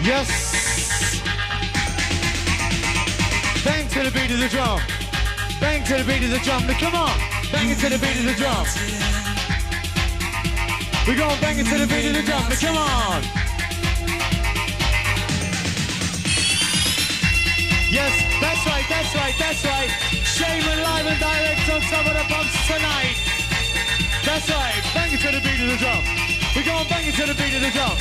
Yes. Bang to the beat of the drum. Bang to the beat of the drum. Now come on. Bang it to the beat of the drum. We're going bang it to the beat of the drum. Now come on. Yes, that's right, that's right, that's right. Shaman live and direct on some of the bumps tonight. That's right, bang it to the beat of the drum. We're going bang it to the beat of the drum.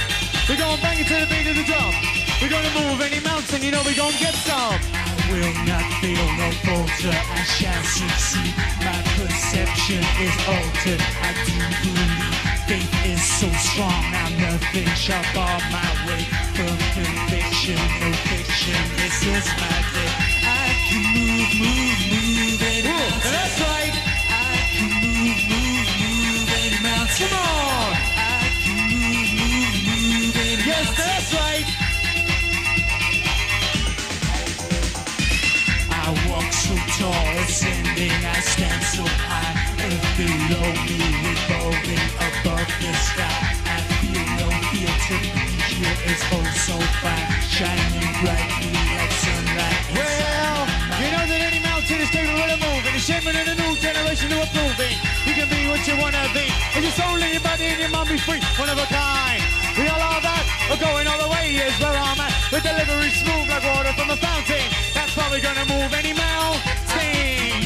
We're going bang it to the beat of the drum. We're going to move any mountain, you know we're going to get some. I will not feel no falter, I shall succeed. My perception is altered, I do believe. Faith is so strong, now nothing shall bar my way from conviction, no fiction, this is my day. I can move any mountain. That's right. I can move any mountain. Come on. I can move any mountain. Yes, that's right. I walk so tall, ascending, I stand so high. Earth below me, revolving above the sky. I feel no fear to be here, it's oh so fine. Shining brightly like sunlight. Well, you know that any mountain is capable of moving. It's shaping in a new generation to approving. You can be what you wanna be. And your soul and your body and your mind be free, one of a kind. We all are that, we're going all the way, is where I'm at. The delivery smooth like water from a fountain. That's why we're gonna move any mountain.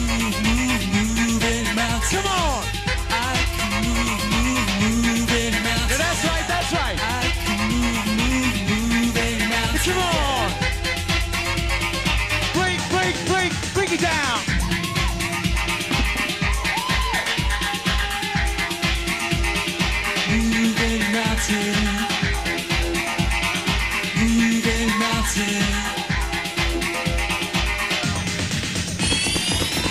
Move any mountain. Come on. I can move any mountain. That's right, that's right. I can move any mountain. Come on. Break it down. Move any mountain. Move any mountain.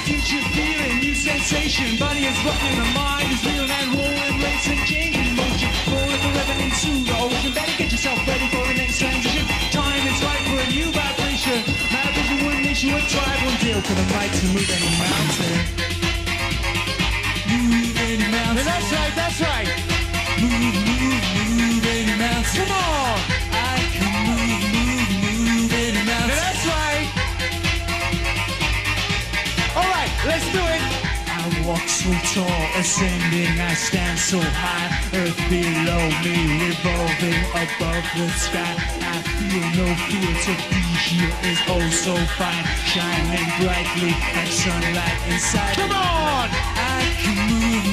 Future feeling, new sensation. Body is rocking, the mind is reeling and rolling, racing, changing motion. Rolling forever into the ocean. Better get yourself ready for the next transition. Time is right for a new vibration. My vision, one nation, one tribe, one deal for the right to move any mountain. Move any mountain. That's right, that's right. Move any mountain. Come on. I can move any mountain. That's right. All right, let's do it. I walk so tall, ascending, I stand so high. Earth below me, revolving above the sky. I feel no fear to be here is oh so fine. Shining brightly like sunlight inside. Come on. I can move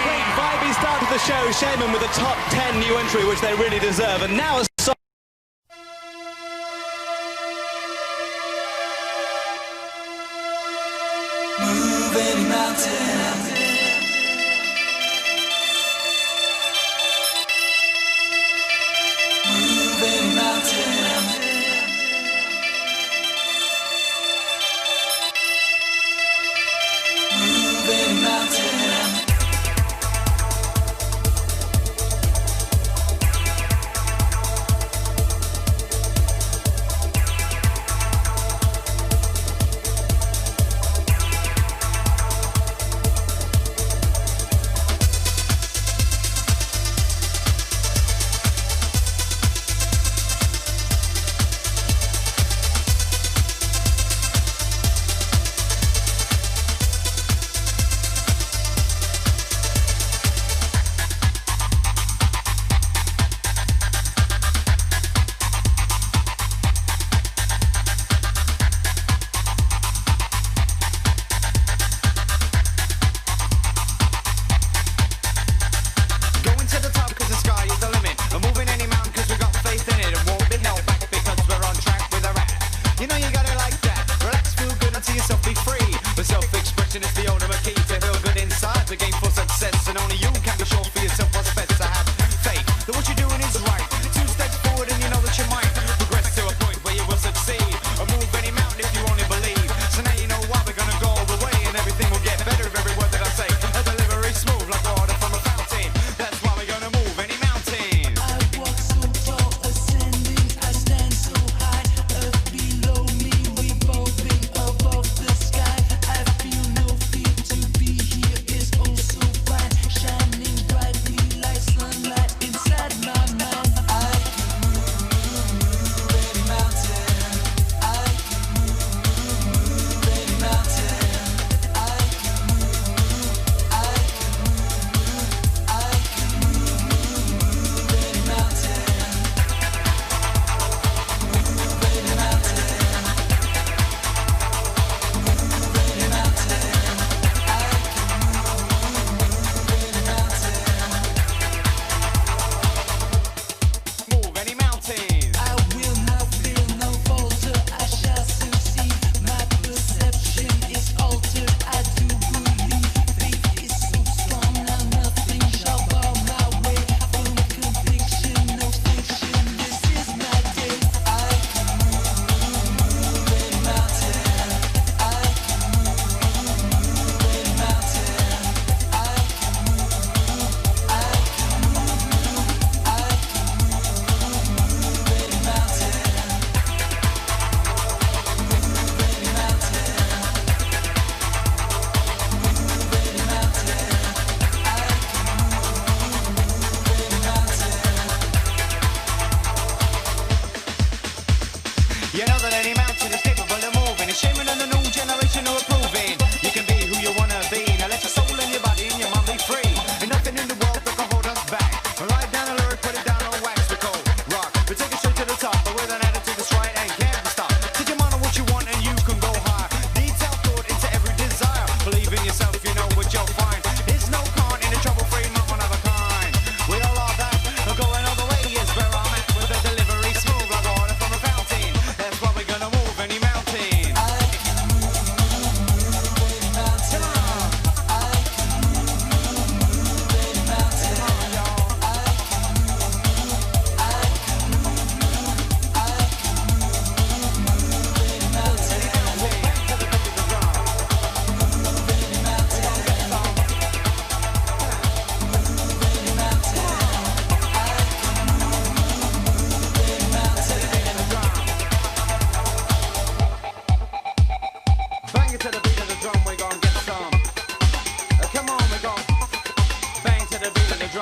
Great vibey start to the show. Shaman with a top 10 new entry, which they really deserve. And now a song. Move any mountain. Move any mountain. Move any mountain.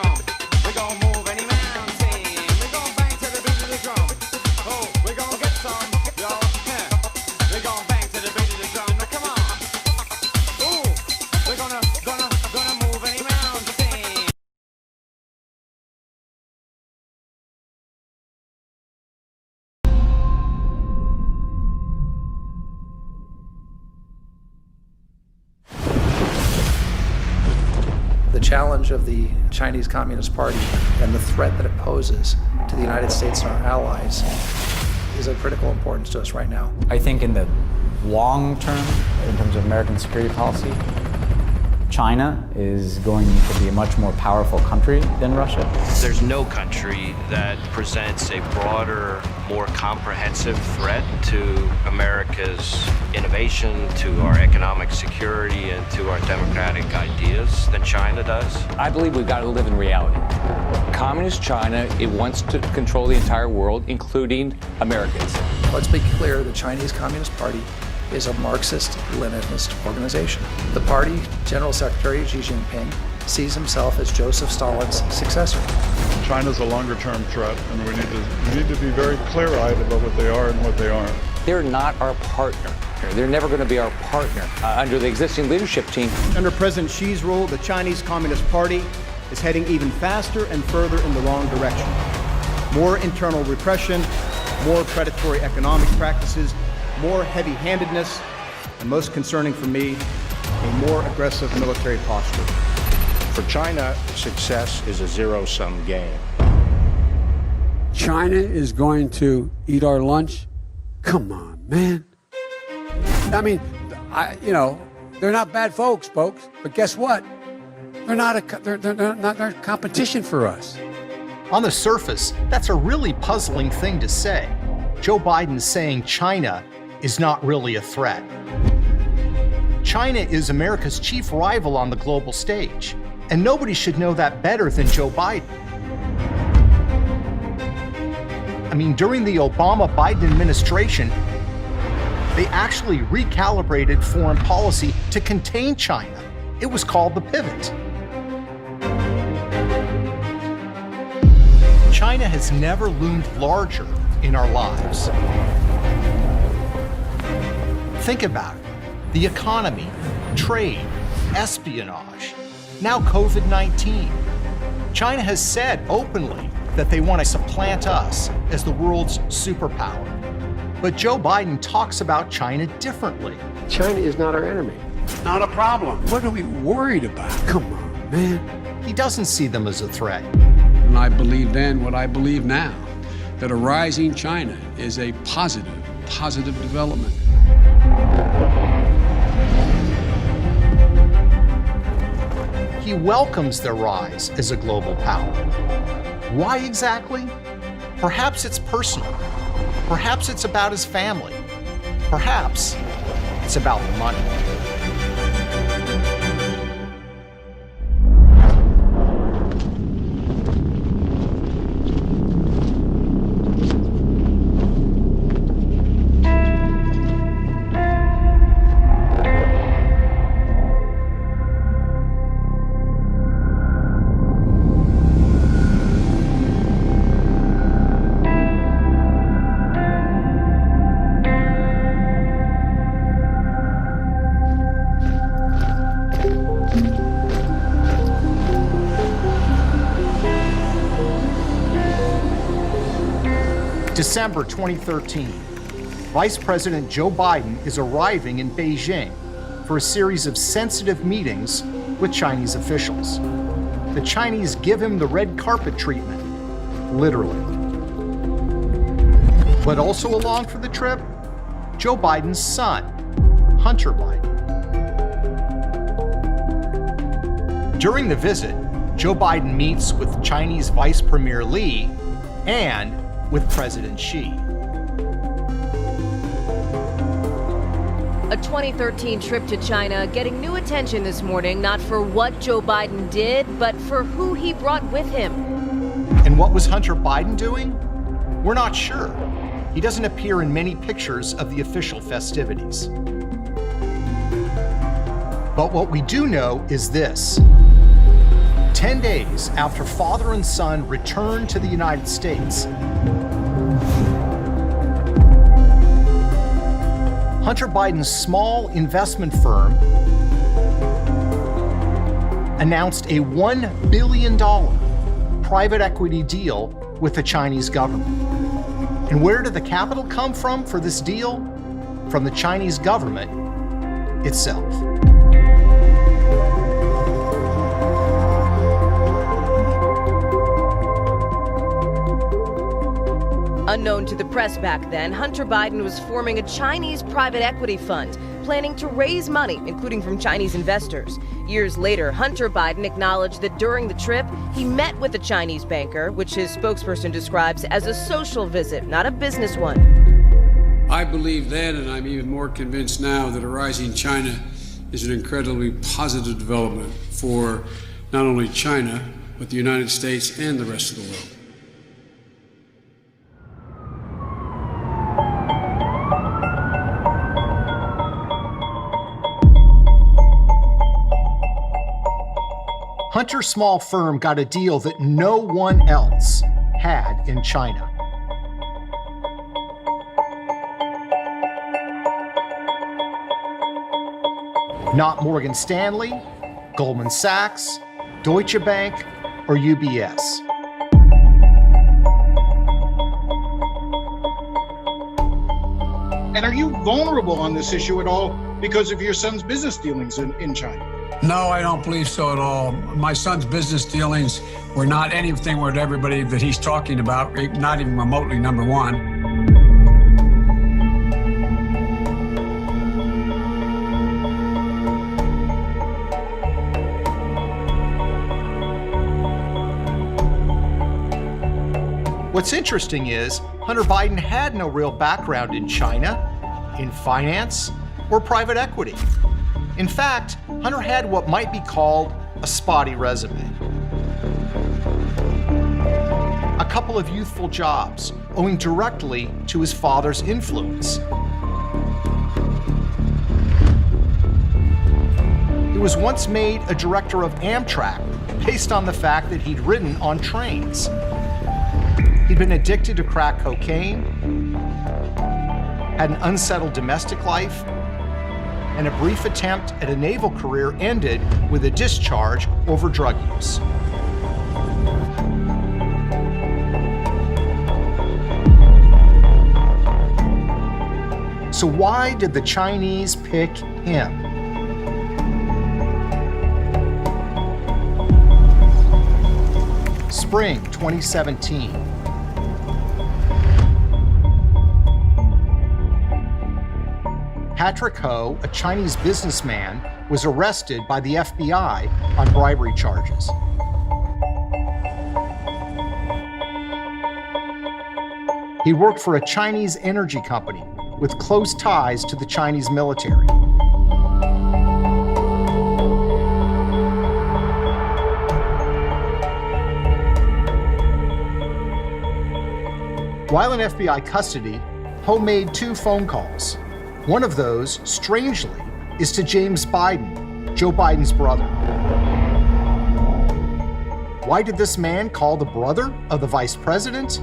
drum. We gon' move any mountain. We gon' bang to the beat of the drum. Oh, we gon' get some, y'all. Yeah. We gon' bang to the beat of the drum. Now come on. Ooh, we're gonna move any mountain. The challenge of the Chinese Communist Party and the threat that it poses to the United States and our allies is of critical importance to us right now. I think in the long term, in terms of American security policy, China is going to be a much more powerful country than Russia. There's no country that presents a broader, more comprehensive threat to America's innovation, to our economic security, and to our democratic ideas than China does. I believe we've got to live in reality. Communist China, it wants to control the entire world, including Americans. Let's be clear, the Chinese Communist Party is a Marxist-Leninist organization. The party General Secretary Xi Jinping sees himself as Joseph Stalin's successor. China's a longer-term threat, and we need to be very clear-eyed about what they are and what they aren't. They're not our partner. They're never going to be our partner under the existing leadership team. Under President Xi's rule, the Chinese Communist Party is heading even faster and further in the wrong direction. More internal repression, more predatory economic practices, more heavy-handedness, and most concerning for me, a more aggressive military posture. For China, success is a zero-sum game. China is going to eat our lunch? Come on, man. I mean, they're not bad folks, but guess what? They're not our competition for us. On the surface, that's a really puzzling thing to say. Joe Biden's saying China is not really a threat. China is America's chief rival on the global stage, and nobody should know that better than Joe Biden. I mean, during the Obama-Biden administration, they actually recalibrated foreign policy to contain China. It was called the pivot. China has never loomed larger in our lives. Think about it. The economy, trade, espionage, now COVID-19. China has said openly that they want to supplant us as the world's superpower. But Joe Biden talks about China differently. China is not our enemy. Not a problem. What are we worried about? Come on, man. He doesn't see them as a threat. And I believe then what I believe now, that a rising China is a positive development. He welcomes their rise as a global power. Why exactly? Perhaps it's personal. Perhaps it's about his family. Perhaps it's about the money. December 2013, Vice President Joe Biden is arriving in Beijing for a series of sensitive meetings with Chinese officials. The Chinese give him the red carpet treatment, literally. But also along for the trip, Joe Biden's son, Hunter Biden. During the visit, Joe Biden meets with Chinese Vice Premier Li and with President Xi. A 2013 trip to China getting new attention this morning, not for what Joe Biden did, but for who he brought with him. And what was Hunter Biden doing? We're not sure. He doesn't appear in many pictures of the official festivities. But what we do know is this. 10 days after father and son returned to the United States, Hunter Biden's small investment firm announced a $1 billion private equity deal with the Chinese government. And where did the capital come from for this deal? From the Chinese government itself. Unknown to the press back then, Hunter Biden was forming a Chinese private equity fund, planning to raise money, including from Chinese investors. Years later, Hunter Biden acknowledged that during the trip, he met with a Chinese banker, which his spokesperson describes as a social visit, not a business one. I believe then, and I'm even more convinced now, that a rising China is an incredibly positive development for not only China, but the United States and the rest of the world. Hunter's small firm got a deal that no one else had in China. Not Morgan Stanley, Goldman Sachs, Deutsche Bank, or UBS. And are you vulnerable on this issue at all because of your son's business dealings in China? No, I don't believe so at all. My son's business dealings were not anything with everybody that he's talking about, not even remotely number one. What's interesting is Hunter Biden had no real background in China, in finance, or private equity. In fact, Hunter had what might be called a spotty resume. A couple of youthful jobs, owing directly to his father's influence. He was once made a director of Amtrak based on the fact that he'd ridden on trains. He'd been addicted to crack cocaine, had an unsettled domestic life, and a brief attempt at a naval career ended with a discharge over drug use. So why did the Chinese pick him? Spring 2017. Patrick Ho, a Chinese businessman, was arrested by the FBI on bribery charges. He worked for a Chinese energy company with close ties to the Chinese military. While in FBI custody, Ho made 2 phone calls. One of those, strangely, is to James Biden, Joe Biden's brother. Why did this man call the brother of the vice president?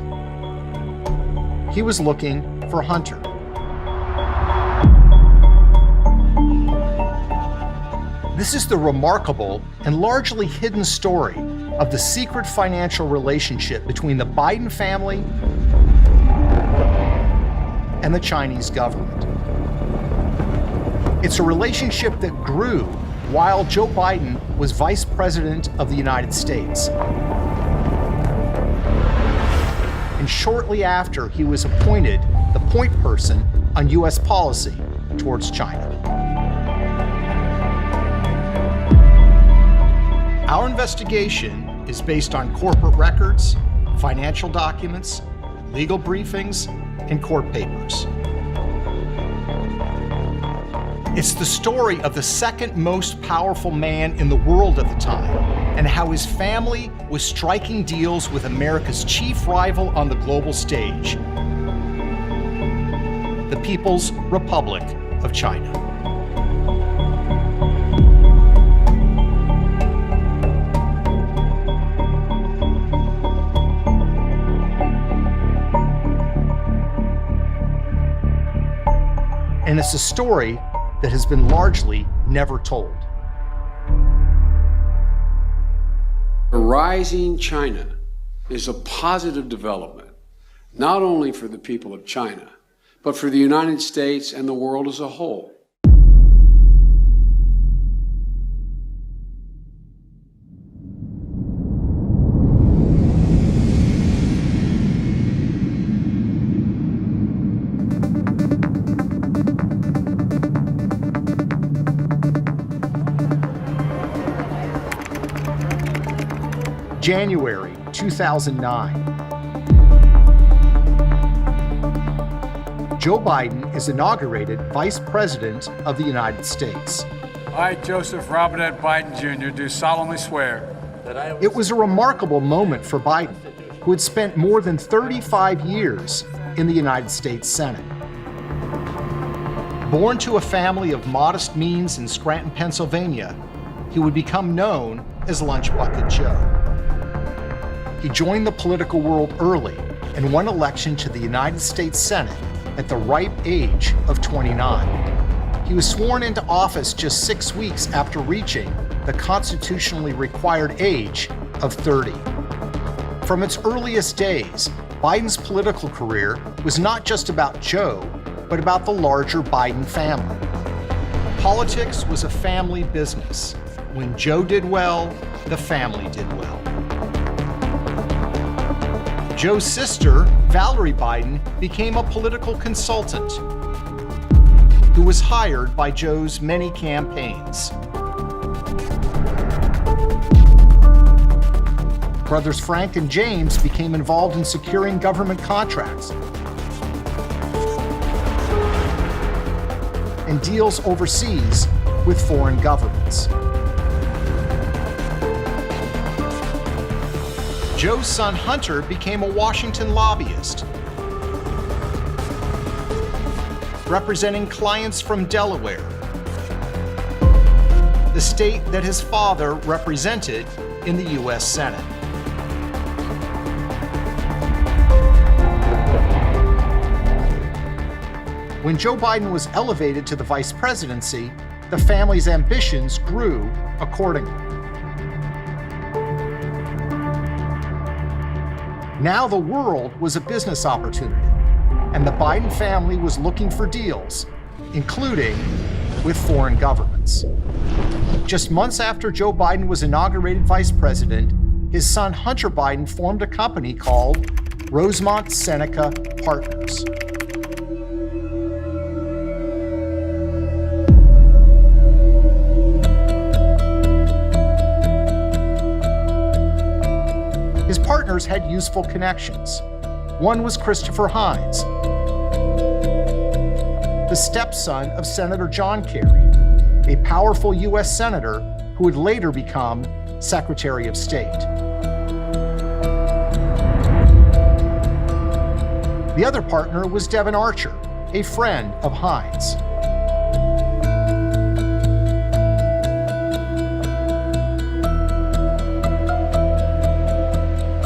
He was looking for Hunter. This is the remarkable and largely hidden story of the secret financial relationship between the Biden family and the Chinese government. It's a relationship that grew while Joe Biden was Vice President of the United States. And shortly after he was appointed the point person on U.S. policy towards China. Our investigation is based on corporate records, financial documents, legal briefings, and court papers. It's the story of the second most powerful man in the world at the time, and how his family was striking deals with America's chief rival on the global stage, the People's Republic of China. And it's a story that has been largely never told. A rising China is a positive development, not only for the people of China, but for the United States and the world as a whole. January 2009. Joe Biden is inaugurated Vice President of the United States. I, Joseph Robinette Biden Jr., do solemnly swear that I will... It was a remarkable moment for Biden, who had spent more than 35 years in the United States Senate. Born to a family of modest means in Scranton, Pennsylvania, he would become known as Lunch Bucket Joe. He joined the political world early and won election to the United States Senate at the ripe age of 29. He was sworn into office just 6 weeks after reaching the constitutionally required age of 30. From its earliest days, Biden's political career was not just about Joe, but about the larger Biden family. Politics was a family business. When Joe did well, the family did well. Joe's sister, Valerie Biden, became a political consultant who was hired by Joe's many campaigns. Brothers Frank and James became involved in securing government contracts and deals overseas with foreign governments. Joe's son Hunter became a Washington lobbyist, representing clients from Delaware, the state that his father represented in the U.S. Senate. When Joe Biden was elevated to the vice presidency, the family's ambitions grew accordingly. Now the world was a business opportunity, and the Biden family was looking for deals, including with foreign governments. Just months after Joe Biden was inaugurated vice president, his son Hunter Biden formed a company called Rosemont Seneca Partners. His partners had useful connections. One was Christopher Hines, the stepson of Senator John Kerry, a powerful U.S. senator who would later become Secretary of State. The other partner was Devin Archer, a friend of Hines.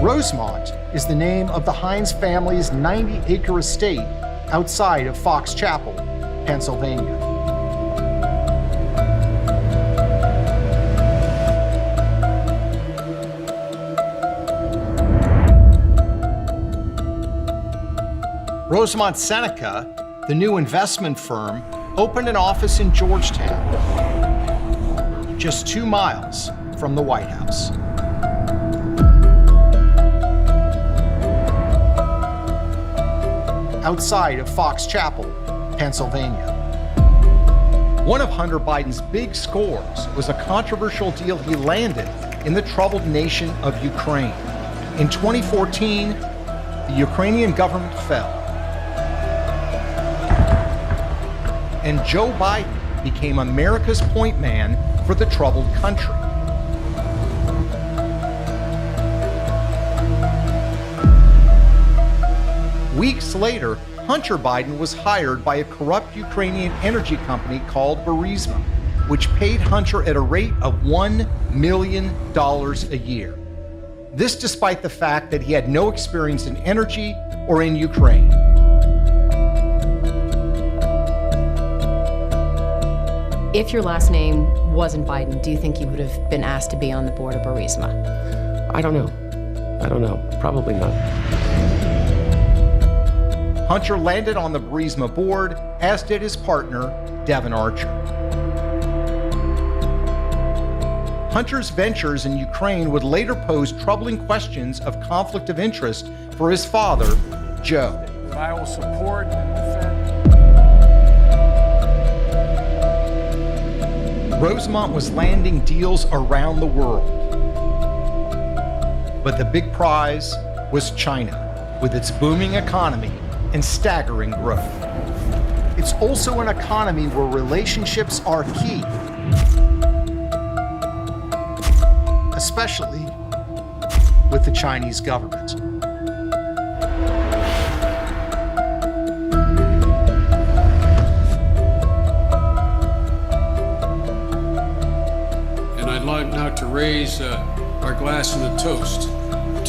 Rosemont is the name of the Hines family's 90-acre estate outside of Fox Chapel, Pennsylvania. Rosemont Seneca, the new investment firm, opened an office in Georgetown, just 2 miles from the White House. Outside of Fox Chapel, Pennsylvania. One of Hunter Biden's big scores was a controversial deal he landed in the troubled nation of Ukraine. In 2014, the Ukrainian government fell, and Joe Biden became America's point man for the troubled country. Weeks later, Hunter Biden was hired by a corrupt Ukrainian energy company called Burisma, which paid Hunter at a rate of $1 million a year. This despite the fact that he had no experience in energy or in Ukraine. If your last name wasn't Biden, do you think you would have been asked to be on the board of Burisma? I don't know. Probably not. Hunter landed on the Burisma board, as did his partner, Devon Archer. Hunter's ventures in Ukraine would later pose troubling questions of conflict of interest for his father, Joe. I will support and defend. Rosemont was landing deals around the world. But the big prize was China, with its booming economy and staggering growth. It's also an economy where relationships are key, especially with the Chinese government. And I'd like now to raise our glass in a toast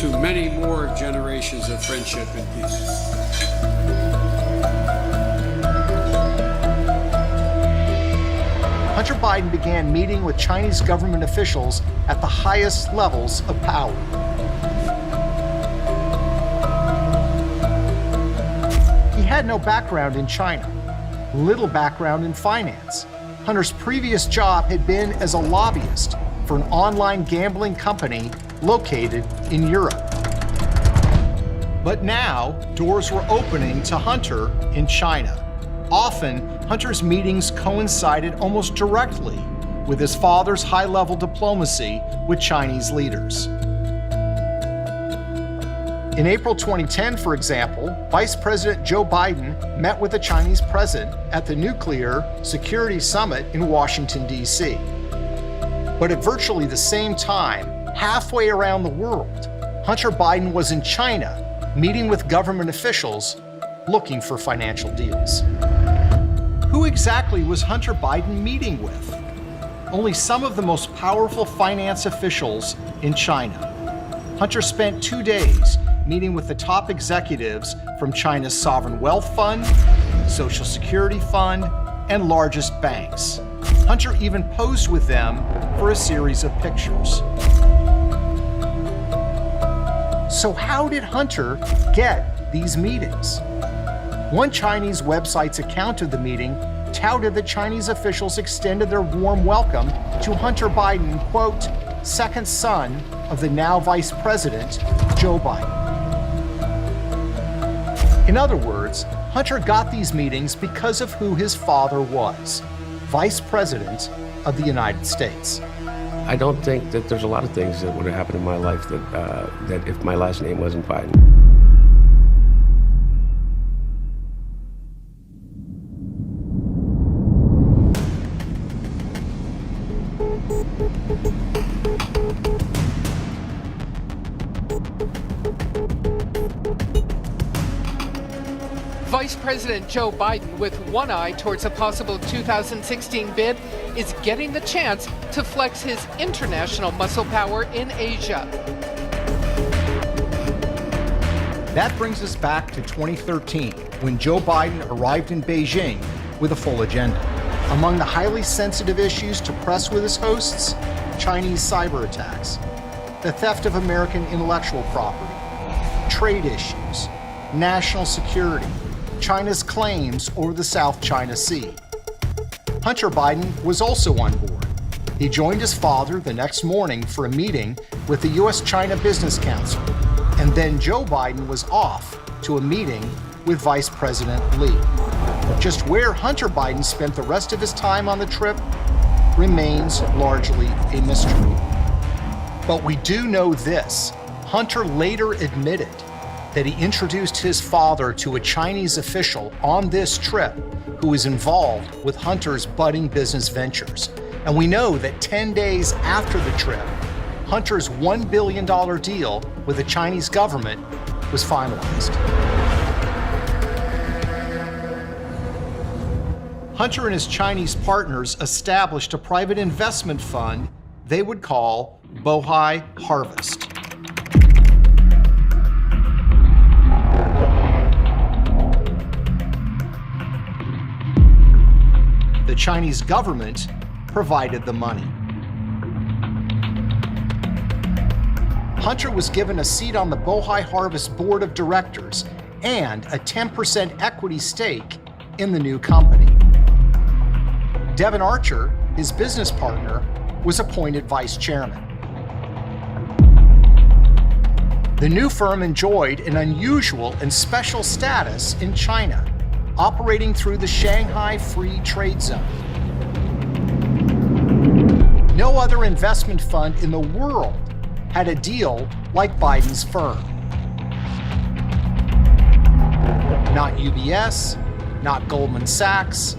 to many more generations of friendship and peace. Hunter Biden began meeting with Chinese government officials at the highest levels of power. He had no background in China, little background in finance. Hunter's previous job had been as a lobbyist for an online gambling company located in Europe. But now, doors were opening to Hunter in China. Often, Hunter's meetings coincided almost directly with his father's high-level diplomacy with Chinese leaders. In April 2010, for example, Vice President Joe Biden met with the Chinese president at the Nuclear Security Summit in Washington, D.C. But at virtually the same time, halfway around the world, Hunter Biden was in China, meeting with government officials looking for financial deals. Who exactly was Hunter Biden meeting with? Only some of the most powerful finance officials in China. Hunter spent 2 days meeting with the top executives from China's sovereign wealth fund, Social Security fund, and largest banks. Hunter even posed with them for a series of pictures. So how did Hunter get these meetings? One Chinese website's account of the meeting touted that Chinese officials extended their warm welcome to Hunter Biden, quote, second son of the now Vice President, Joe Biden. In other words, Hunter got these meetings because of who his father was, Vice President of the United States. I don't think that there's a lot of things that would have happened in my life that if my last name wasn't Biden. Vice President Joe Biden, with one eye towards a possible 2016 bid, is getting the chance to flex his international muscle power in Asia. That brings us back to 2013, when Joe Biden arrived in Beijing with a full agenda. Among the highly sensitive issues to press with his hosts, Chinese cyber attacks, the theft of American intellectual property, trade issues, national security, China's claims over the South China Sea. Hunter Biden was also on board. He joined his father the next morning for a meeting with the U.S.-China Business Council, and then Joe Biden was off to a meeting with Vice President Lee. Just where Hunter Biden spent the rest of his time on the trip remains largely a mystery. But we do know this: Hunter later admitted that he introduced his father to a Chinese official on this trip who was involved with Hunter's budding business ventures. And we know that 10 days after the trip, Hunter's $1 billion deal with the Chinese government was finalized. Hunter and his Chinese partners established a private investment fund they would call Bohai Harvest. The Chinese government provided the money. Hunter was given a seat on the Bohai Harvest board of directors and a 10% equity stake in the new company. Devon Archer, his business partner, was appointed vice chairman. The new firm enjoyed an unusual and special status in China, operating through the Shanghai Free Trade Zone. No other investment fund in the world had a deal like Biden's firm. Not UBS, not Goldman Sachs,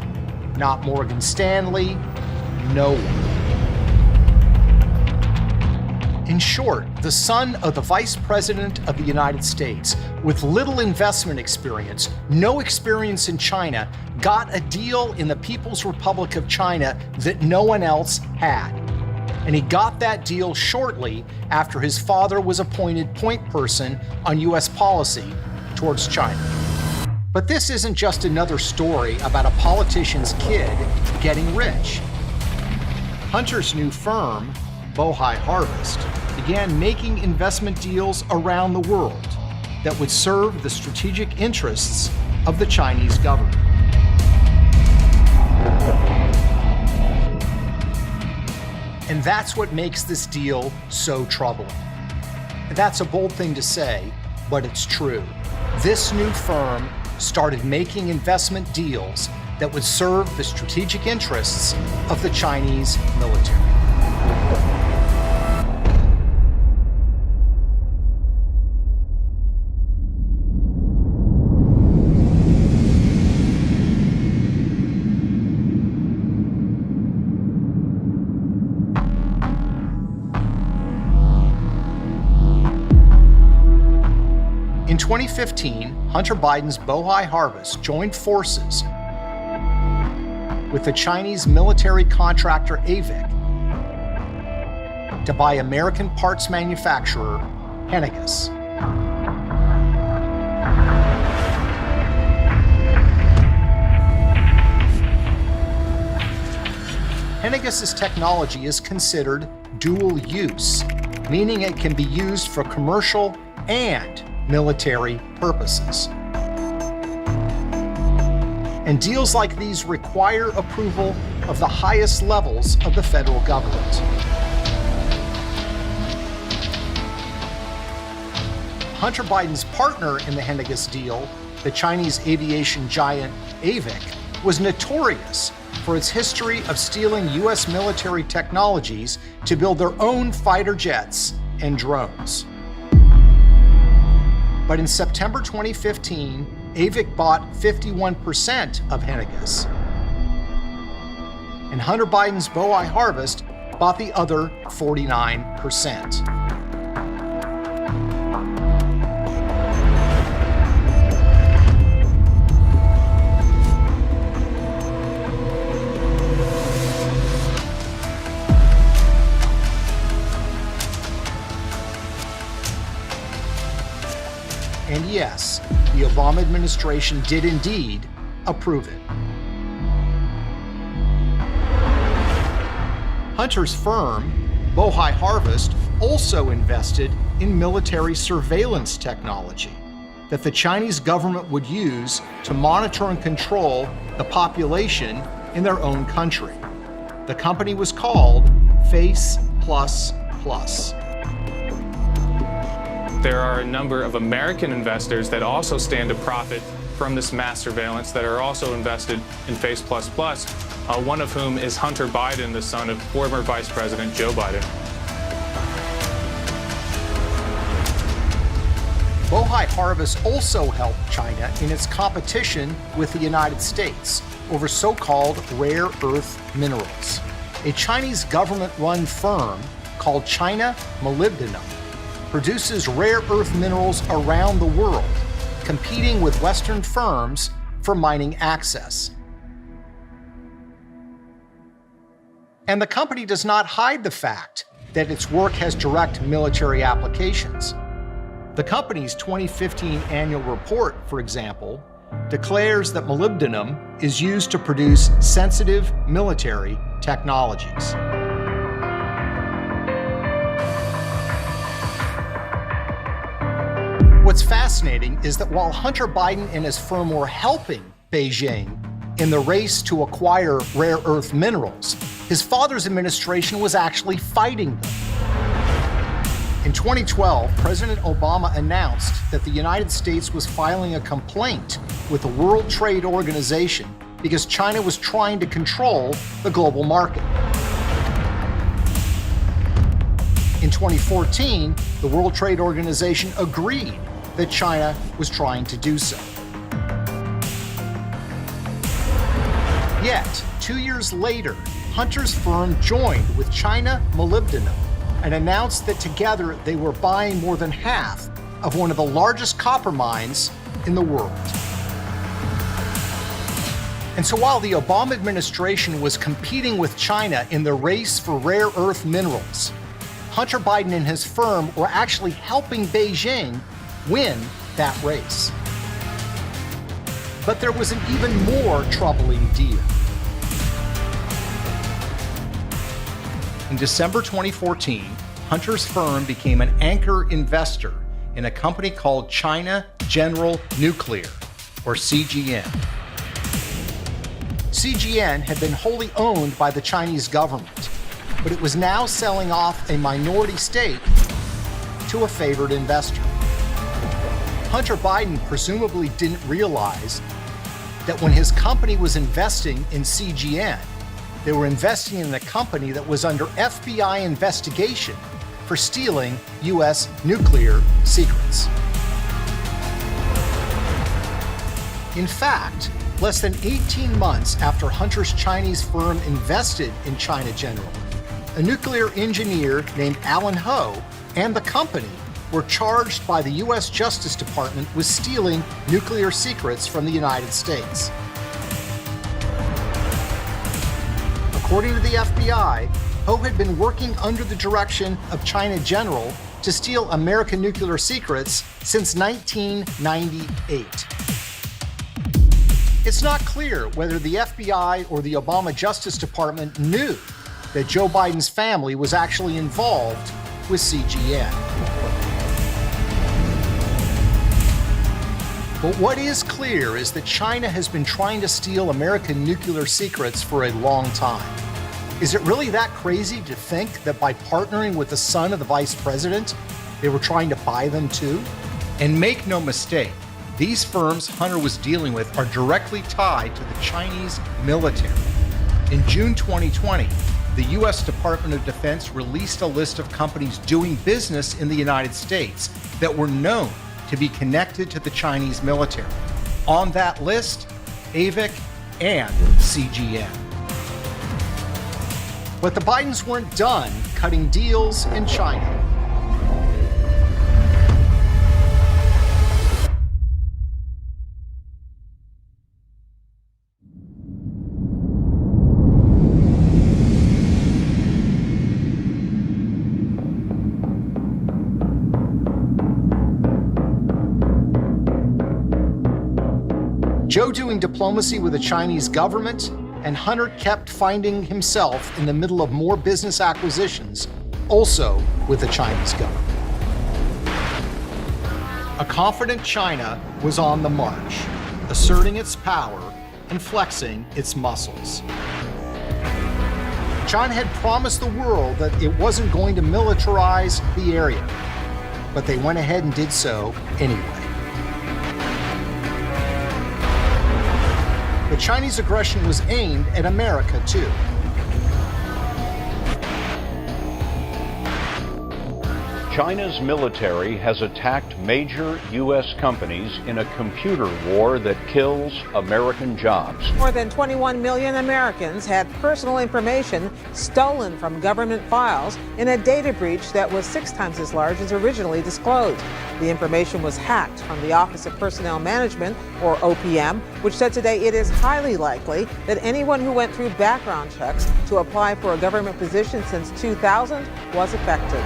not Morgan Stanley, no one. In short, the son of the Vice President of the United States, with little investment experience, no experience in China, got a deal in the People's Republic of China that no one else had. And he got that deal shortly after his father was appointed point person on U.S. policy towards China. But this isn't just another story about a politician's kid getting rich. Hunter's new firm, Bohai Harvest, began making investment deals around the world that would serve the strategic interests of the Chinese government. And that's what makes this deal so troubling. That's a bold thing to say, but it's true. This new firm started making investment deals that would serve the strategic interests of the Chinese military. In 2015, Hunter Biden's Bohai Harvest joined forces with the Chinese military contractor AVIC to buy American parts manufacturer Henniges. Henniges' technology is considered dual use, meaning it can be used for commercial and military purposes. And deals like these require approval of the highest levels of the federal government. Hunter Biden's partner in the Henniges deal, the Chinese aviation giant AVIC, was notorious for its history of stealing U.S. military technologies to build their own fighter jets and drones. But in September 2015, AVIC bought 51% of Henniges. And Hunter Biden's Bohai Harvest bought the other 49%. And yes, the Obama administration did indeed approve it. Hunter's firm, Bohai Harvest, also invested in military surveillance technology that the Chinese government would use to monitor and control the population in their own country. The company was called Face++. There are a number of American investors that also stand to profit from this mass surveillance that are also invested in Face++, one of whom is Hunter Biden, the son of former Vice President Joe Biden. Bohai Harvest also helped China in its competition with the United States over so-called rare earth minerals. A Chinese government-run firm called China Molybdenum produces rare earth minerals around the world, competing with Western firms for mining access. And the company does not hide the fact that its work has direct military applications. The company's 2015 annual report, for example, declares that molybdenum is used to produce sensitive military technologies. What's fascinating is that while Hunter Biden and his firm were helping Beijing in the race to acquire rare earth minerals, his father's administration was actually fighting them. In 2012, President Obama announced that the United States was filing a complaint with the World Trade Organization because China was trying to control the global market. In 2014, the World Trade Organization agreed that China was trying to do so. Yet, 2 years later, Hunter's firm joined with China Molybdenum and announced that together they were buying more than half of one of the largest copper mines in the world. And so while the Obama administration was competing with China in the race for rare earth minerals, Hunter Biden and his firm were actually helping Beijing win that race. But there was an even more troubling deal. In December 2014, Hunter's firm became an anchor investor in a company called China General Nuclear, or CGN. CGN had been wholly owned by the Chinese government, but it was now selling off a minority stake to a favored investor. Hunter Biden presumably didn't realize that when his company was investing in CGN, they were investing in a company that was under FBI investigation for stealing U.S. nuclear secrets. In fact, less than 18 months after Hunter's Chinese firm invested in China General, a nuclear engineer named Alan Ho and the company were charged by the U.S. Justice Department with stealing nuclear secrets from the United States. According to the FBI, Ho had been working under the direction of China General to steal American nuclear secrets since 1998. It's not clear whether the FBI or the Obama Justice Department knew that Joe Biden's family was actually involved with CGN. But what is clear is that China has been trying to steal American nuclear secrets for a long time. Is it really that crazy to think that by partnering with the son of the vice president, they were trying to buy them too? And make no mistake, these firms Hunter was dealing with are directly tied to the Chinese military. In June 2020, the U.S. Department of Defense released a list of companies doing business in the United States that were known to be connected to the Chinese military. On that list, AVIC and CGN. But the Bidens weren't done cutting deals in China. Joe doing diplomacy with the Chinese government, and Hunter kept finding himself in the middle of more business acquisitions, also with the Chinese government. A confident China was on the march, asserting its power and flexing its muscles. China had promised the world that it wasn't going to militarize the area, but they went ahead and did so anyway. The Chinese aggression was aimed at America, too. China's military has attacked major U.S. companies in a computer war that kills American jobs. More than 21 million Americans had personal information stolen from government files in a data breach that was 6 times as large as originally disclosed. The information was hacked from the Office of Personnel Management, or OPM, which said today it is highly likely that anyone who went through background checks to apply for a government position since 2000 was affected.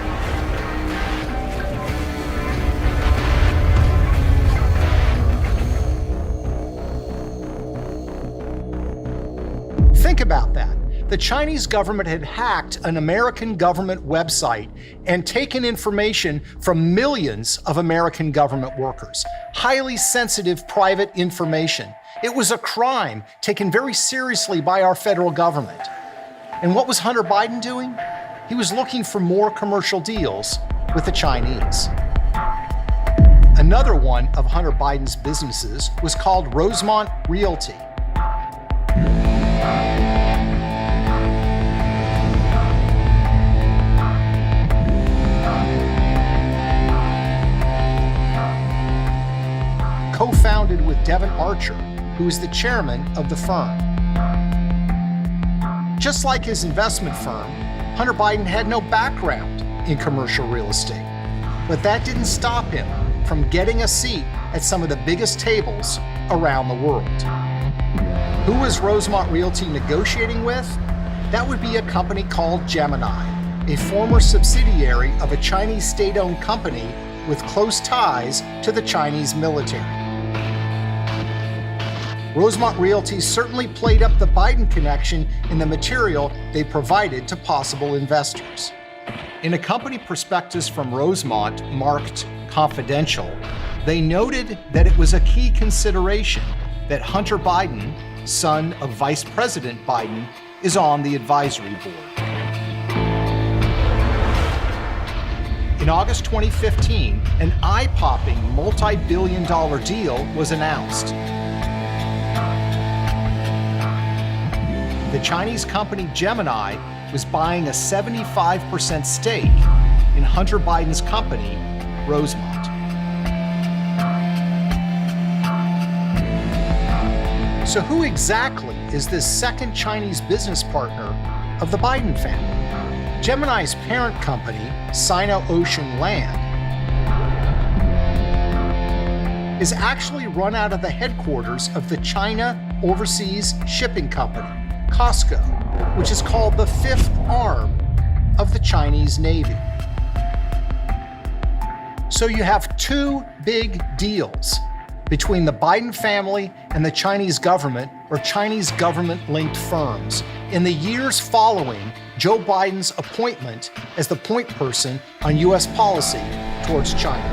Think about that. The Chinese government had hacked an American government website and taken information from millions of American government workers. Highly sensitive private information. It was a crime taken very seriously by our federal government. And what was Hunter Biden doing? He was looking for more commercial deals with the Chinese. Another one of Hunter Biden's businesses was called Rosemont Realty. Co-founded with Devon Archer, who is the chairman of the firm. Just like his investment firm, Hunter Biden had no background in commercial real estate. But that didn't stop him from getting a seat at some of the biggest tables around the world. Who was Rosemont Realty negotiating with? That would be a company called Gemini, a former subsidiary of a Chinese state-owned company with close ties to the Chinese military. Rosemont Realty certainly played up the Biden connection in the material they provided to possible investors. In a company prospectus from Rosemont marked confidential, they noted that it was a key consideration that Hunter Biden, son of Vice President Biden, is on the advisory board. In August 2015, an eye-popping multi-billion-dollar deal was announced. The Chinese company Gemini was buying a 75% stake in Hunter Biden's company, Rosemont. So who exactly is this second Chinese business partner of the Biden family? Gemini's parent company, Sino-Ocean Land, is actually run out of the headquarters of the China Overseas Shipping Company, COSCO, which is called the fifth arm of the Chinese Navy. So you have two big deals between the Biden family and the Chinese government, or Chinese government-linked firms, in the years following Joe Biden's appointment as the point person on U.S. policy towards China.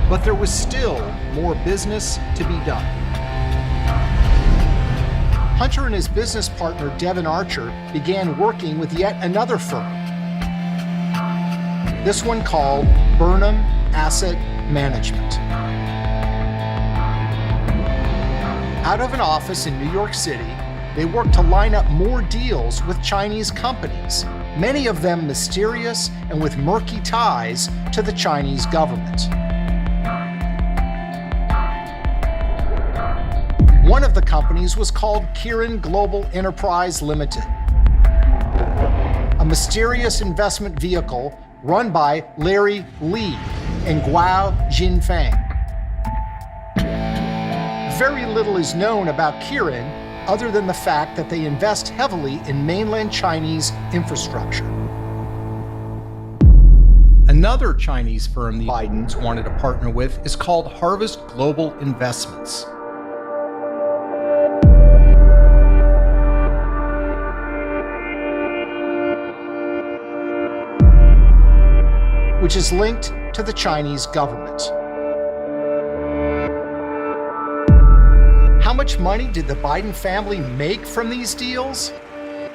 But there was still more business to be done. Hunter and his business partner, Devon Archer, began working with yet another firm. This one called Burnham Asset Management. Out of an office in New York City, they worked to line up more deals with Chinese companies, many of them mysterious and with murky ties to the Chinese government. One of the companies was called Kirin Global Enterprise Limited, a mysterious investment vehicle run by Larry Li and Guo Jinfeng. Very little is known about Kirin other than the fact that they invest heavily in mainland Chinese infrastructure. Another Chinese firm the Bidens wanted to partner with is called Harvest Global Investments. Which is linked to the Chinese government. How much money did the Biden family make from these deals?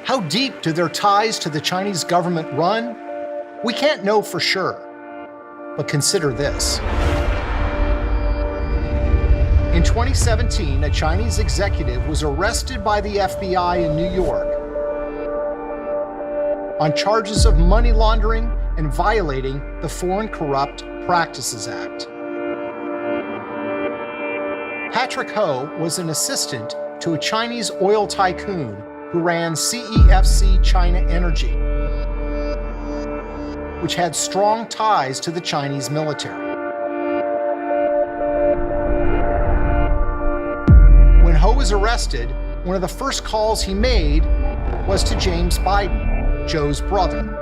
How deep do their ties to the Chinese government run? We can't know for sure, but consider this. In 2017, a Chinese executive was arrested by the FBI in New York on charges of money laundering and violating the Foreign Corrupt Practices Act. Patrick Ho was an assistant to a Chinese oil tycoon who ran CEFC China Energy, which had strong ties to the Chinese military. When Ho was arrested, one of the first calls he made was to James Biden, Joe's brother.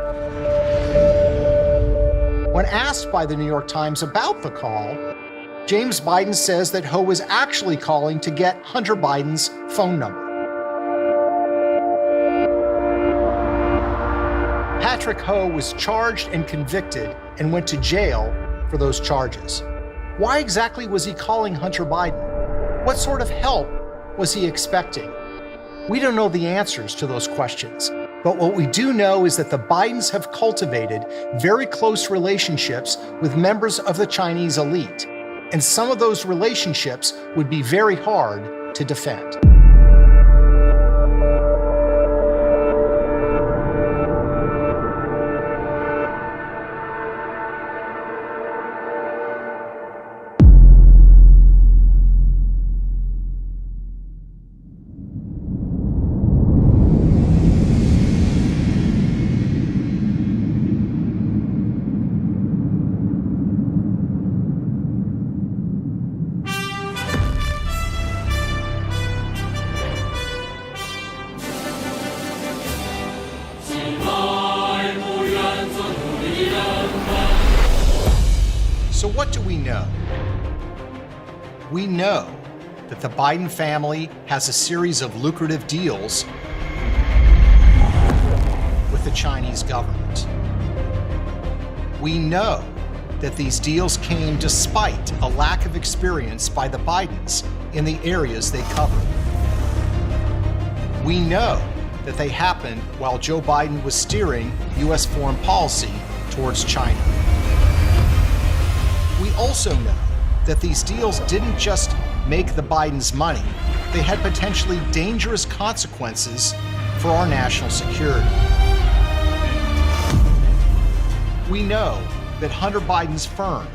When asked by the New York Times about the call, James Biden says that Ho was actually calling to get Hunter Biden's phone number. Patrick Ho was charged and convicted and went to jail for those charges. Why exactly was he calling Hunter Biden? What sort of help was he expecting? We don't know the answers to those questions, but what we do know is that the Bidens have cultivated very close relationships with members of the Chinese elite, and some of those relationships would be very hard to defend. So what do we know? We know that the Biden family has a series of lucrative deals with the Chinese government. We know that these deals came despite a lack of experience by the Bidens in the areas they covered. We know that they happened while Joe Biden was steering U.S. foreign policy towards China. We also know that these deals didn't just make the Bidens money, they had potentially dangerous consequences for our national security. We know that Hunter Biden's firm,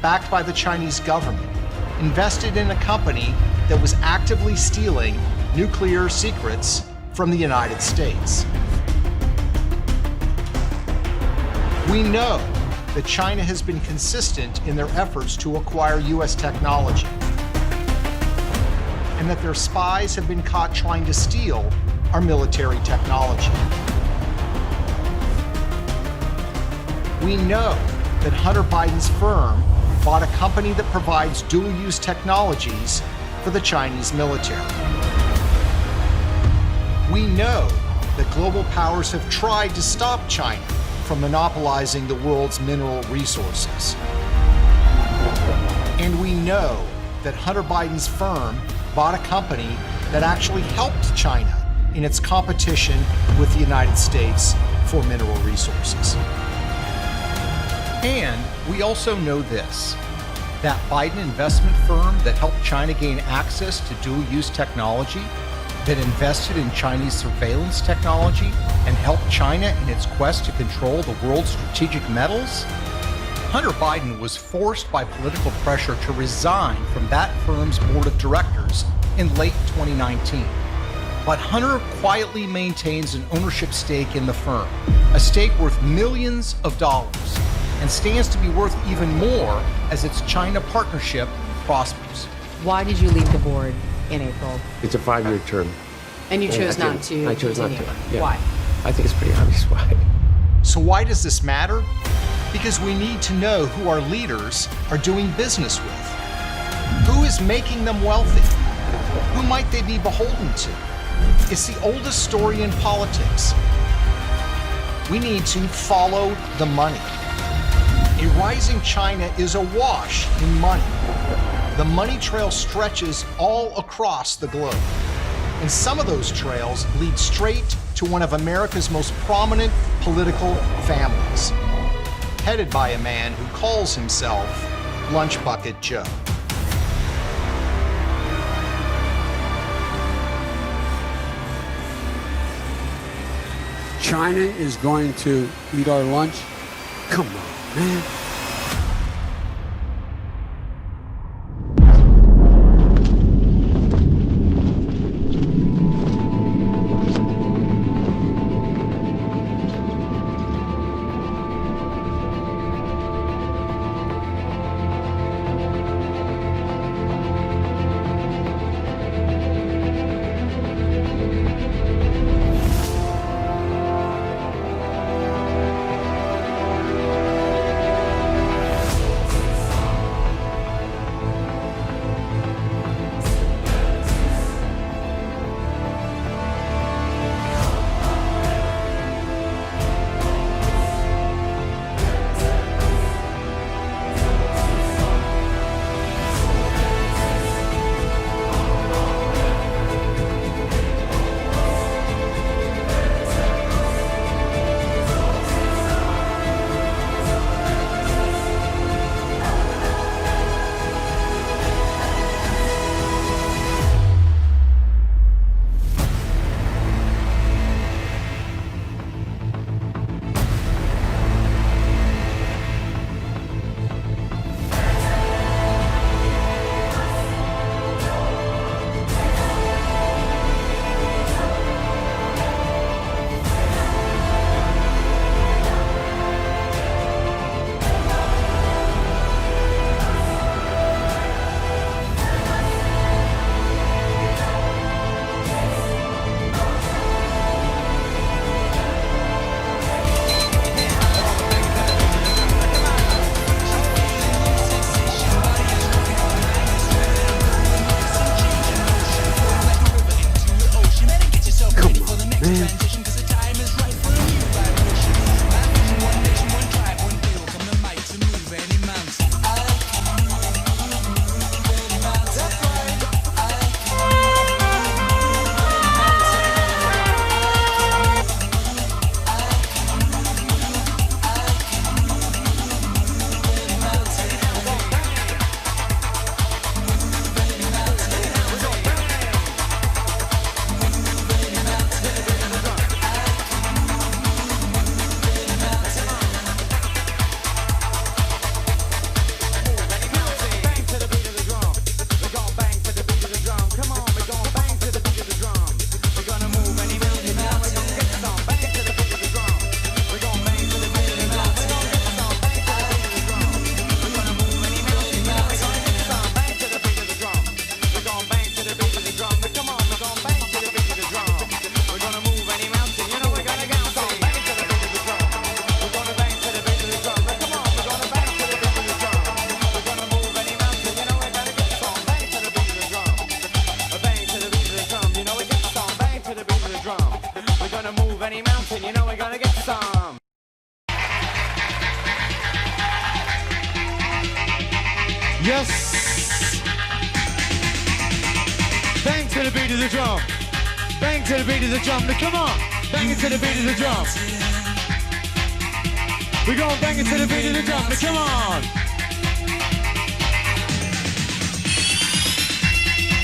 backed by the Chinese government, invested in a company that was actively stealing nuclear secrets from the United States. We know that China has been consistent in their efforts to acquire U.S. technology, and that their spies have been caught trying to steal our military technology. We know that Hunter Biden's firm bought a company that provides dual-use technologies for the Chinese military. We know that global powers have tried to stop China from monopolizing the world's mineral resources. And we know that Hunter Biden's firm bought a company that actually helped China in its competition with the United States for mineral resources. And we also know this, that Biden investment firm that helped China gain access to dual-use technology, that invested in Chinese surveillance technology and helped China in its quest to control the world's strategic metals? Hunter Biden was forced by political pressure to resign from that firm's board of directors in late 2019. But Hunter quietly maintains an ownership stake in the firm, a stake worth millions of dollars, and stands to be worth even more as its China partnership prospers. Why did you leave the board in April? It's a 5-year term. And you chose not to? I chose not to. Yeah. Why? I think it's pretty obvious why. So why does this matter? Because we need to know who our leaders are doing business with. Who is making them wealthy? Who might they be beholden to? It's the oldest story in politics. We need to follow the money. A rising China is awash in money. The money trail stretches all across the globe. And some of those trails lead straight to one of America's most prominent political families, headed by a man who calls himself Lunch Bucket Joe. China is going to eat our lunch? Come on, man. Yes. Bang to the beat of the drum. Bang to the beat of the drum. Now come on. Bang it to the beat of the drum. We're going bang it to the beat of the drum. Now come on.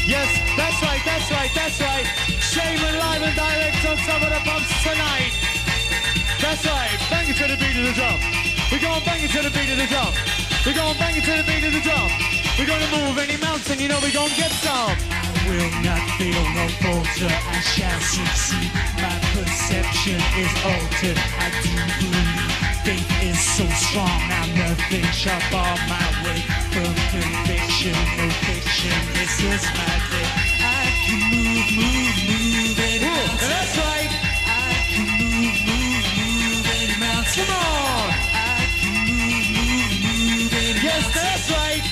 Yes, that's right, that's right, that's right. Shaman live and direct on some of the bumps tonight. That's right, bang it to the beat of the drum. We're going bang it to the beat of the drum. We're going bang it to the beat of the drum. We're going to move any mountain, you know we're going to get some. I will not fail, no falter, I shall succeed. My perception is altered, I do believe. Faith is so strong, now nothing shall bar my way. From conviction, no fiction, this is my day. I can move any mountain. That's right. I can move any mountain. Come on. I can move any Yes, mountain. that's right.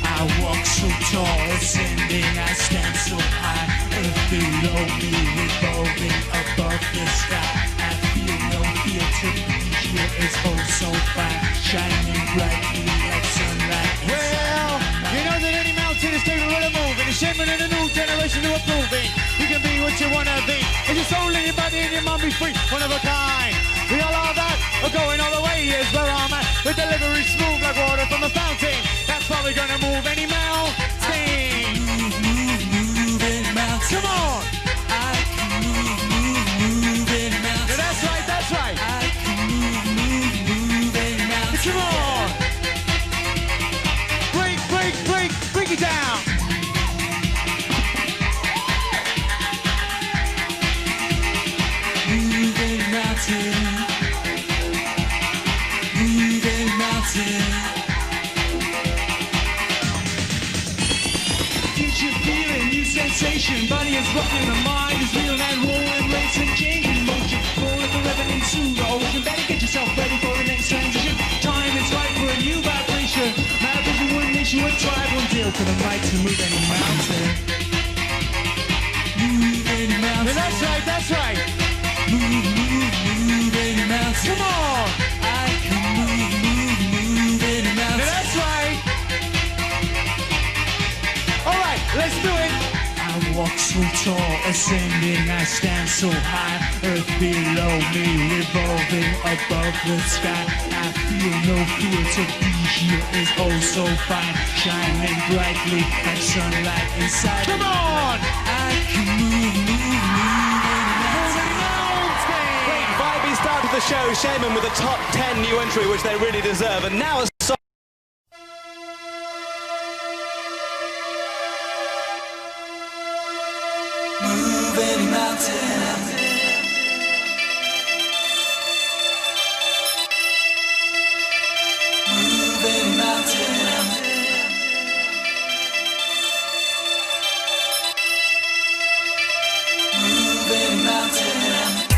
I walk so tall, ascending, I stand so high. Earth below me, revolving above the sky. I feel no fear to be here, it's oh so fine. Shining brightly like sunlight. Well, you know that any mountain is capable of moving. It's shaping in a new generation to approving. You can be what you want to be. And your soul and your body and your mind be free. One of a kind. We all are that. We're going all the way is where I'm at. The delivery smooth like water from a fountain. That's why we're gonna move any mountain. Move any mountain. Come on. I can move any mountain. Now that's right, that's right. I can move any mountain. Come on. Break, break, break, break it down. Move any mountain. Move any mountain. Future feeling, new sensation. Body is rocking, the mind is real and rolling, racing, changing motion. Rolling forever into the ocean. Better get yourself ready for the next transition. Time is right for a new vibration. My vision, one nation, one tribe, one deal for the right to move any mountain. Move any mountain. Now that's right, that's right. Move any mountain. Come on. I can move any mountain. Now that's right. All right, let's do it. I walk so tall, ascending, I stand so high. Earth below me, revolving above the sky. I feel no fear to be here is oh so fine. Shining brightly like sunlight inside. Come on. I can move any mountain. Great vibey start to the show. Shaman with a top 10 new entry, which they really deserve. And now a song. Move any mountain. Move any mountain. Move any mountain.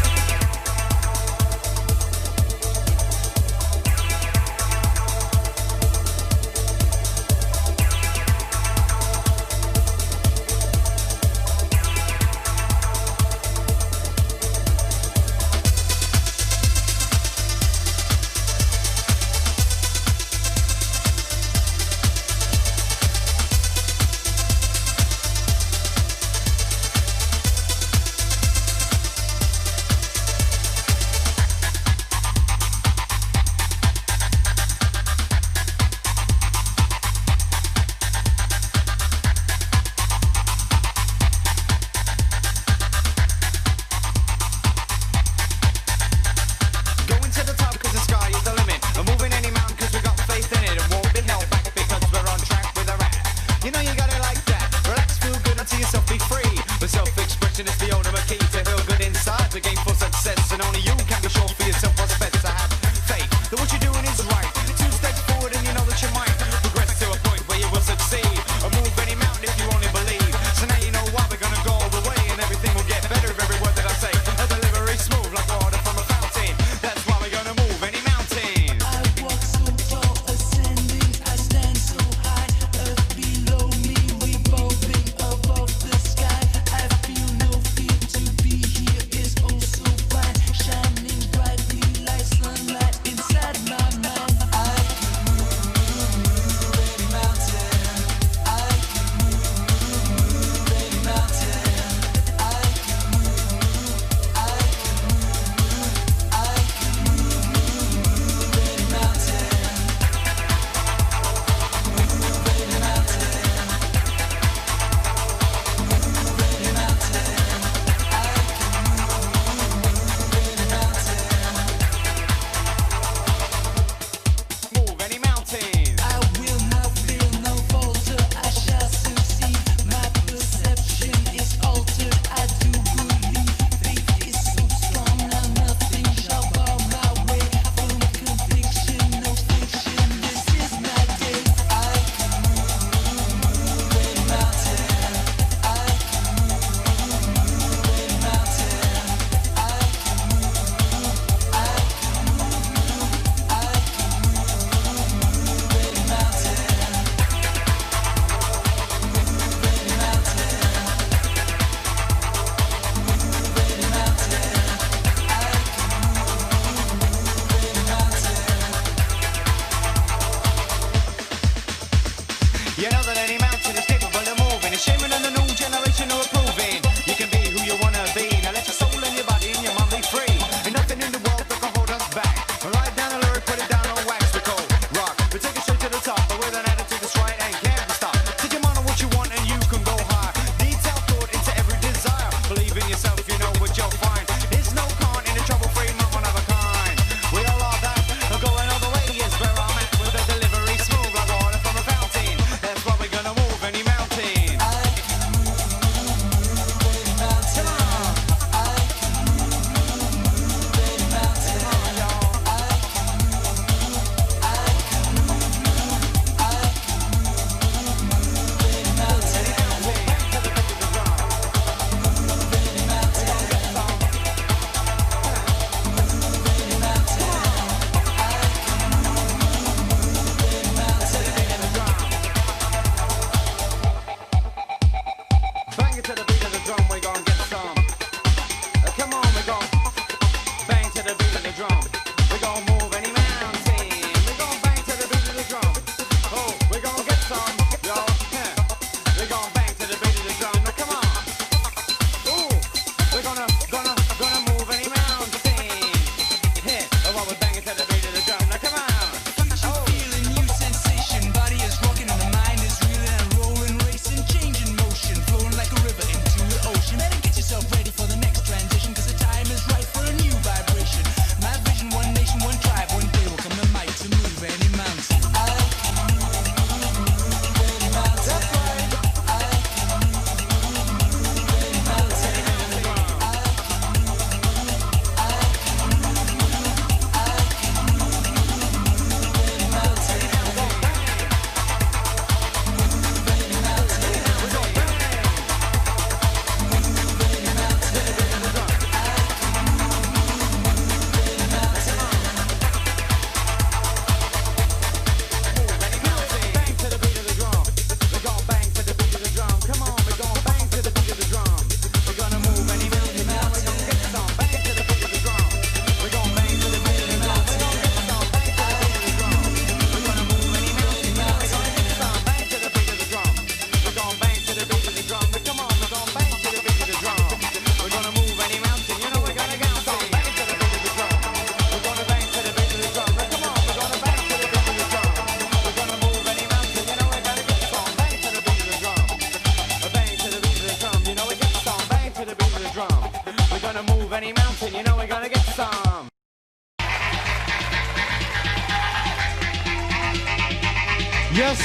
Yes.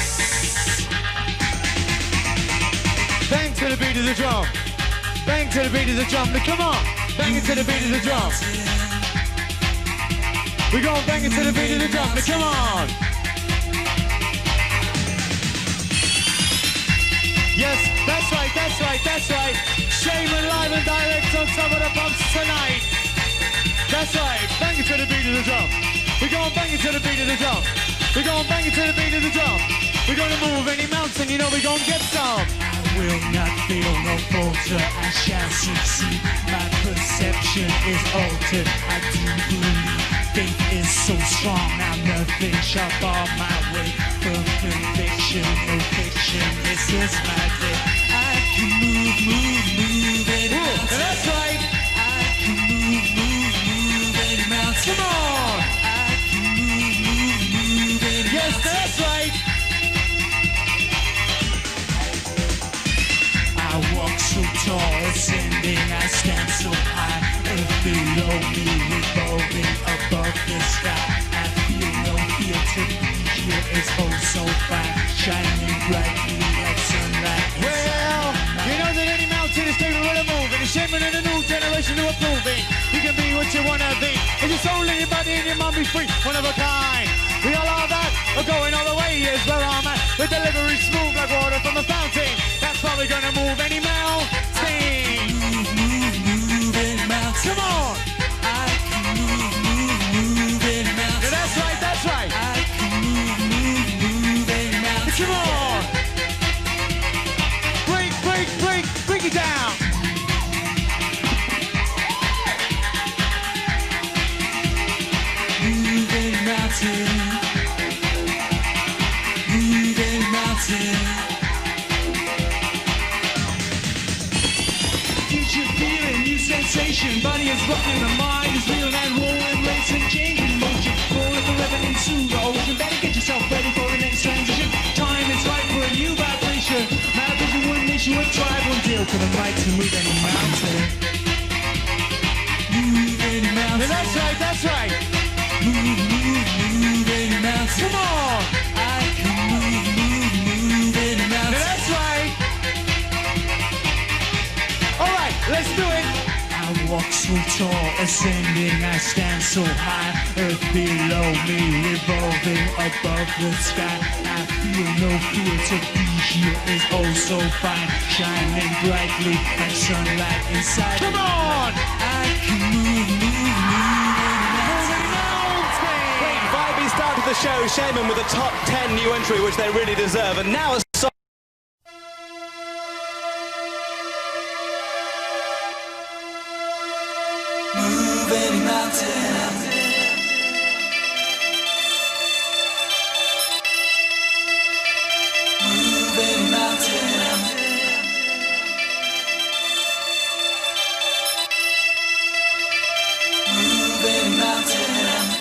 Bang to the beat of the drum. Bang to the beat of the drum. Now come on. Bang it to the beat of the drum. We're going bang it to the beat of the drum. Now come on. Yes, that's right, that's right, that's right. Shaman live and direct on some of the bumps tonight. That's right. Bang it to the beat of the drum. We're going bang it to the beat of the drum. We're going bang it to the beat of the drum. We're going to move any mountain, you know we're going to get some. I will not fail, no falter, I shall succeed. My perception is altered, I do believe. Faith is so strong, now nothing shall bar my way. For conviction, no fiction, this is my day. I can move any mountain. That's right. I can move any mountain. Come on. I can move any mountain. Yes, that's right. I walk so tall, ascending, I stand so high. Earth below me, revolving above the sky. I feel no fear to be here, it's oh so fine. Shining brightly like sunlight. Well, you know that any mountain is capable of moving. It's shaping in a new generation to approving. You can be what you wanna be. It's your soul and your body and your mind be free. One of a kind. We all are that. We're going all the way is where I'm at. The delivery smooth like water from a fountain. That's why we're gonna move any mountain. Move any mountain. Come on. I can move any mountain. Yeah, that's right, that's right. I can move any mountain. Come on. Break it down. Move any mountain. Move any mountain. Future feeling, new sensation. Body is rocking, the mind is reeling and rolling, racing, changing motion. Rolling forever into the ocean. Better get yourself ready for the next transition. Time is right for a new vibration. My vision, one nation, one tribe, one deal for the right to move any mountain. Move any mountain. That's right, that's right. Move any mountain. Come on. I can move any mountain. That's right. All right, let's do it. I walk so tall, ascending, I stand so high. Earth below me, revolving above the sky. I feel no fear to be here is oh so fine. Shining brightly like sunlight inside. Come on. I can move Great vibey start to the show. Shaman with a top 10 new entry, which they really deserve. And now a song. Move any mountain. Move any mountain. Move any mountain.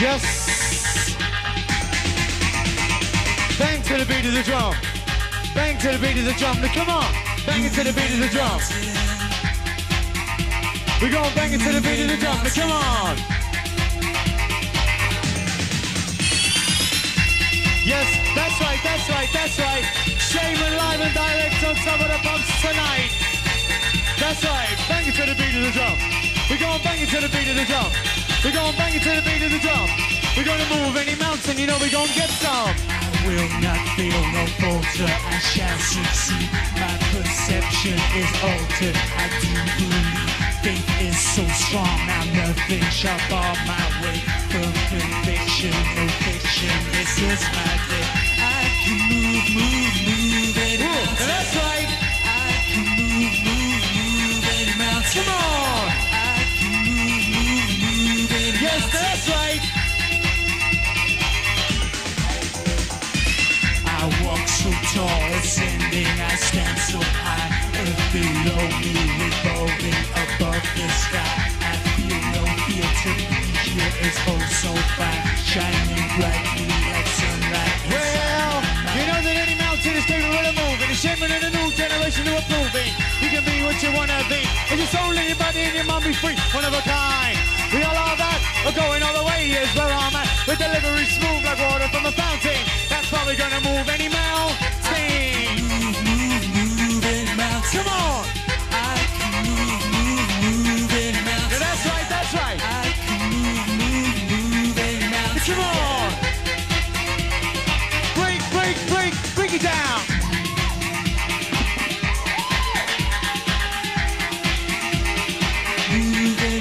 Yes. Bang to the beat of the drum. Bang to the beat of the drum. Now come on. Bang it to the beat of the drum. We're going to bang it to the beat of the drum. Now come on. Yes, that's right, that's right, that's right. Shaman live and direct on some of the bumps tonight. That's right. Bang it to the beat of the drum. We're going to bang it to the beat of the drum. We're going to bang it to the beat of the drum. We're going to move any mountain, you know we're going to get some. I will not feel no falter, I shall succeed. My perception is altered, I do believe. Faith is so strong, now nothing shall bar my way. From conviction, no fiction, this is my day. I can move any mountain. That's right. I can move any mountain. Come on. I can move any mountain. Yes, that's right. I walk so tall, ascending, I stand so high. Earth below me, revolving above the sky. I feel no fear to be here, it's oh so fine. Shining brightly like sunlight. Well, you know that any mountain is capable of moving. It's shaping in a new generation to approving. You can be what you want to be. And your soul and your body and your mind be free, one of a kind. We all are that, we're going all the way, is where I'm at. With delivery smooth like water from a fountain. That's why we're gonna move any mountain.